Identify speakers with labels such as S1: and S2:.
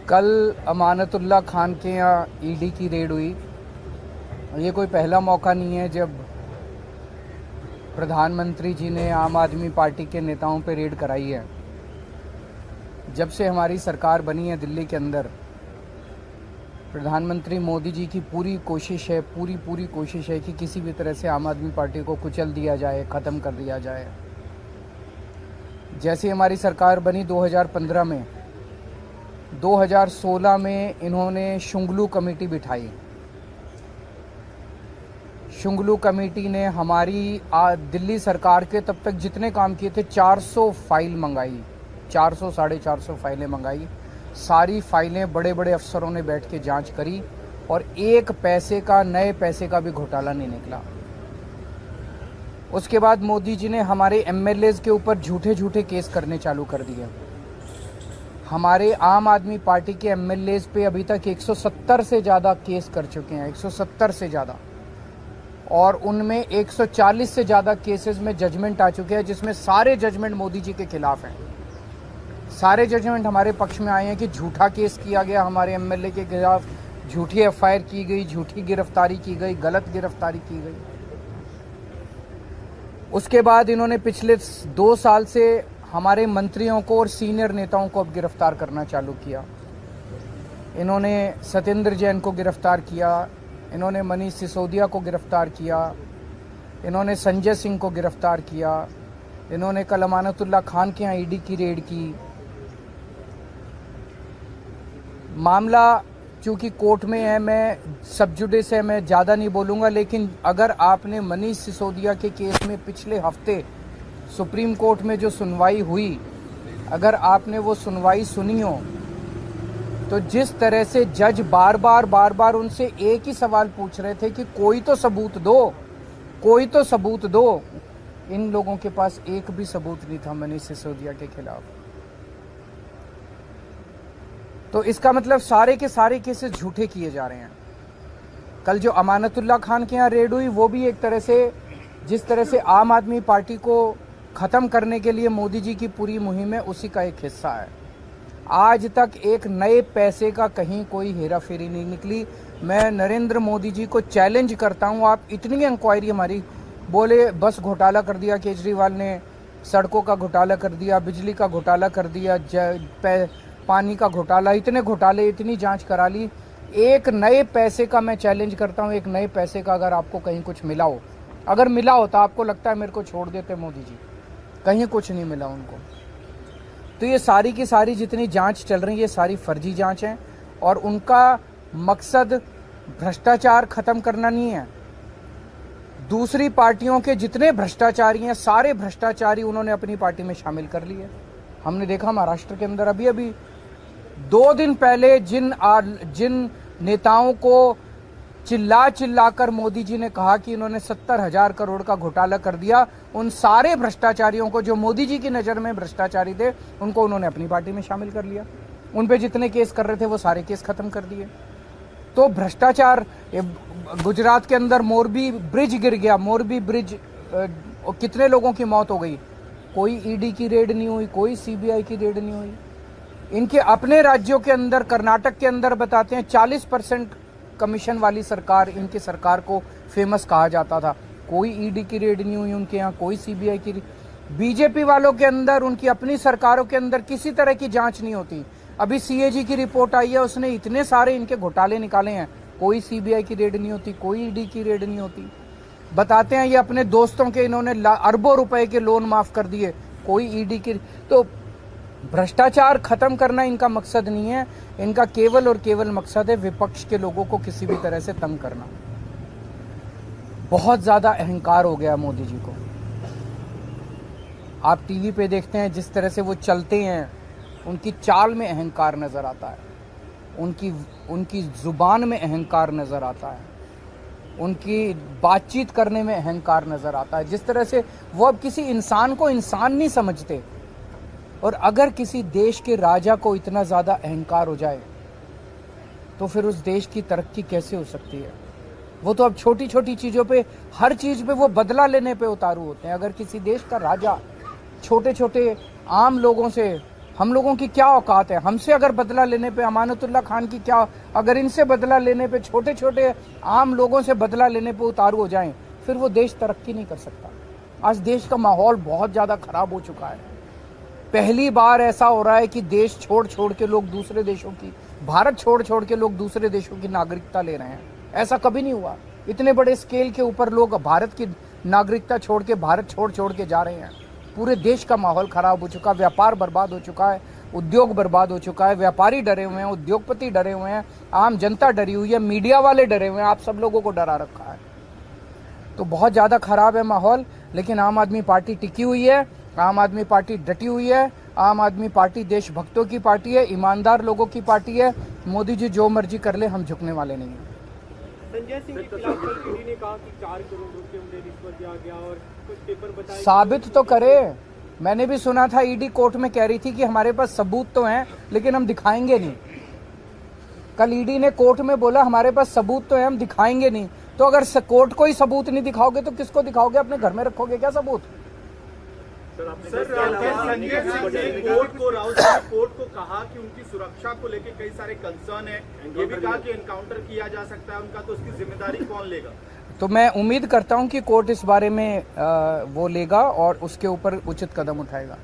S1: कल अमानतुल्लाह खान के यहाँ ईडी की रेड हुई। ये कोई पहला मौका नहीं है जब प्रधानमंत्री जी ने आम आदमी पार्टी के नेताओं पे रेड कराई है। जब से हमारी सरकार बनी है दिल्ली के अंदर, प्रधानमंत्री मोदी जी की पूरी कोशिश है कि किसी भी तरह से आम आदमी पार्टी को कुचल दिया जाए, ख़त्म कर दिया जाए। जैसे हमारी सरकार बनी 2015 में, 2016 में इन्होंने शुंगलू कमेटी बिठाई। शुंगलू कमेटी ने हमारी दिल्ली सरकार के तब तक जितने काम किए थे 400 फाइल मंगाई, 400 साढ़े 400 फाइलें मंगाई। सारी फाइलें बड़े बड़े अफसरों ने बैठ के जांच करी और एक पैसे का, नए पैसे का भी घोटाला नहीं निकला। उसके बाद मोदी जी ने हमारे एमएलएज के ऊपर झूठे केस करने चालू कर दिए। हमारे आम आदमी पार्टी के एमएलएज पे अभी तक 170 से ज़्यादा केस कर चुके हैं, 170 से ज़्यादा, और उनमें 140 से ज़्यादा केसेस में जजमेंट आ चुके हैं, जिसमें सारे जजमेंट मोदी जी के खिलाफ हैं। सारे जजमेंट हमारे पक्ष में आए हैं कि झूठा केस किया गया हमारे एमएलए के खिलाफ, झूठी एफआईआर की गई, झूठी गिरफ्तारी की गई, गलत गिरफ्तारी की गई। उसके बाद इन्होंने पिछले 2 साल से हमारे मंत्रियों को और सीनियर नेताओं को अब गिरफ्तार करना चालू किया। इन्होंने सत्येंद्र जैन को गिरफ्तार किया, इन्होंने मनीष सिसोदिया को गिरफ्तार किया, इन्होंने संजय सिंह को गिरफ्तार किया, इन्होंने कल अमानतुल्लाह खान के यहाँ ईडी की रेड की। मामला चूँकि कोर्ट में है, मैं सब जुडिस है, मैं ज़्यादा नहीं बोलूँगा, लेकिन अगर आपने मनीष सिसोदिया के केस में पिछले हफ्ते सुप्रीम कोर्ट में जो सुनवाई हुई, अगर आपने वो सुनवाई सुनी हो, तो जिस तरह से जज बार बार उनसे एक ही सवाल पूछ रहे थे कि कोई तो सबूत दो, कोई तो सबूत दो। इन लोगों के पास एक भी सबूत नहीं था मनीष सिसोदिया के खिलाफ। तो इसका मतलब सारे के सारे केसेस झूठे किए जा रहे हैं। कल जो अमानतुल्लाह खान के यहाँ रेड हुई, वो भी एक तरह से, जिस तरह से आम आदमी पार्टी को ख़त्म करने के लिए मोदी जी की पूरी मुहिम है, उसी का एक हिस्सा है। आज तक एक नए पैसे का कहीं कोई हेरा फेरी नहीं निकली। मैं नरेंद्र मोदी जी को चैलेंज करता हूँ, आप इतनी इंक्वायरी हमारी, बोले बस घोटाला कर दिया केजरीवाल ने, सड़कों का घोटाला कर दिया, बिजली का घोटाला कर दिया, पानी का घोटाला, इतने घोटाले, इतनी जांच करा ली। एक नए पैसे का मैं चैलेंज करता हूँ, एक नए पैसे का अगर आपको कहीं कुछ मिला हो, अगर मिला हो तो आपको लगता है मेरे को छोड़ देते मोदी जी, कहीं कुछ नहीं मिला उनको। तो ये सारी की सारी जितनी जांच चल रही है, ये सारी फर्जी जांच हैं और उनका मकसद भ्रष्टाचार खत्म करना नहीं है। दूसरी पार्टियों के जितने भ्रष्टाचारी हैं, सारे भ्रष्टाचारी उन्होंने अपनी पार्टी में शामिल कर लिए। हमने देखा महाराष्ट्र के अंदर अभी 2 दिन पहले जिन नेताओं को चिल्ला कर मोदी जी ने कहा कि इन्होंने 70,000 करोड़ का घोटाला कर दिया, उन सारे भ्रष्टाचारियों को, जो मोदी जी की नज़र में भ्रष्टाचारी थे, उनको उन्होंने अपनी पार्टी में शामिल कर लिया। उन पे जितने केस कर रहे थे वो सारे केस खत्म कर दिए। तो भ्रष्टाचार, गुजरात के अंदर मोरबी ब्रिज गिर गया, मोरबी ब्रिज, कितने लोगों की मौत हो गई, कोई ईडी की रेड नहीं हुई, कोई सीबीआई की रेड नहीं हुई। इनके अपने राज्यों के अंदर, कर्नाटक के अंदर बताते हैं 40% कमीशन वाली सरकार, इनकी सरकार को फेमस कहा जाता था, कोई ईडी की रेड नहीं हुई उनके यहाँ, कोई सीबीआई की। बीजेपी वालों के अंदर, उनकी अपनी सरकारों के अंदर किसी तरह की जांच नहीं होती। अभी सीएजी की रिपोर्ट आई है, उसने इतने सारे इनके घोटाले निकाले हैं, कोई सीबीआई की रेड नहीं होती, कोई ईडी की रेड नहीं होती। बताते हैं ये अपने दोस्तों के इन्होंने अरबों रुपए के लोन माफ कर दिए, कोई ईडी की। तो भ्रष्टाचार खत्म करना इनका मकसद नहीं है, इनका केवल और केवल मकसद है विपक्ष के लोगों को किसी भी तरह से तंग करना। बहुत ज्यादा अहंकार हो गया मोदी जी को। आप टीवी पे देखते हैं जिस तरह से वो चलते हैं, उनकी चाल में अहंकार नजर आता है, उनकी जुबान में अहंकार नजर आता है, उनकी बातचीत करने में अहंकार नजर आता है। जिस तरह से वो अब किसी इंसान को इंसान नहीं समझते। और अगर किसी देश के राजा को इतना ज़्यादा अहंकार हो जाए तो फिर उस देश की तरक्की कैसे हो सकती है। वो तो अब छोटी छोटी चीज़ों पे, हर चीज़ पे वो बदला लेने पे उतारू होते हैं। अगर किसी देश का राजा छोटे छोटे आम लोगों से हम लोगों की क्या औकात है? हमसे अगर बदला लेने पे अमानतुल्लाह खान की क्या, अगर इनसे बदला लेने पे, छोटे छोटे आम लोगों से बदला लेने पे उतारू हो जाएं, फिर वो देश तरक्की नहीं कर सकता। आज देश का माहौल बहुत ज़्यादा खराब हो चुका है। पहली बार ऐसा हो रहा है कि देश छोड़ छोड़ के लोग दूसरे देशों की, भारत छोड़ छोड़ के लोग दूसरे देशों की नागरिकता ले रहे हैं। ऐसा कभी नहीं हुआ। इतने बड़े स्केल के ऊपर लोग भारत की नागरिकता छोड़ के, भारत छोड़ छोड़ के जा रहे हैं। पूरे देश का माहौल खराब हो चुका, व्यापार बर्बाद हो चुका है, उद्योग बर्बाद हो चुका है, व्यापारी डरे हुए हैं, उद्योगपति डरे हुए हैं, आम जनता डरी हुई है, मीडिया वाले डरे हुए हैं, आप सब लोगों को डरा रखा है। तो बहुत ज़्यादा खराब है माहौल, लेकिन आम आदमी पार्टी टिकी हुई है, आम आदमी पार्टी डटी हुई है। आम आदमी पार्टी देशभक्तों की पार्टी है, ईमानदार लोगों की पार्टी है। मोदी जी जो मर्जी कर ले, हम झुकने वाले नहीं हैं।
S2: संजय सिंह के खिलाफ कल ईडी ने कहा कि 4 करोड़ रुपए उन्हें रिश्वत दिया गया और कुछ पेपर बताए।
S1: साबित तो करे। मैंने भी सुना था ईडी कोर्ट में कह रही थी कि हमारे पास सबूत तो हैं, लेकिन हम दिखाएंगे नहीं। कल ईडी ने कोर्ट में बोला हमारे पास सबूत तो है, हम दिखाएंगे नहीं। तो अगर कोर्ट को ही सबूत नहीं दिखाओगे तो किसको दिखाओगे? अपने घर में रखोगे क्या सबूत?
S2: सर संजय सिंह ने कोर्ट को कहा कि उनकी सुरक्षा को लेकर कई सारे कंसर्न है, ये भी कहा कि एनकाउंटर किया जा सकता है उनका, तो उसकी जिम्मेदारी कौन लेगा?
S1: तो मैं उम्मीद करता हूं कि कोर्ट इस बारे में वो लेगा और उसके ऊपर उचित कदम उठाएगा।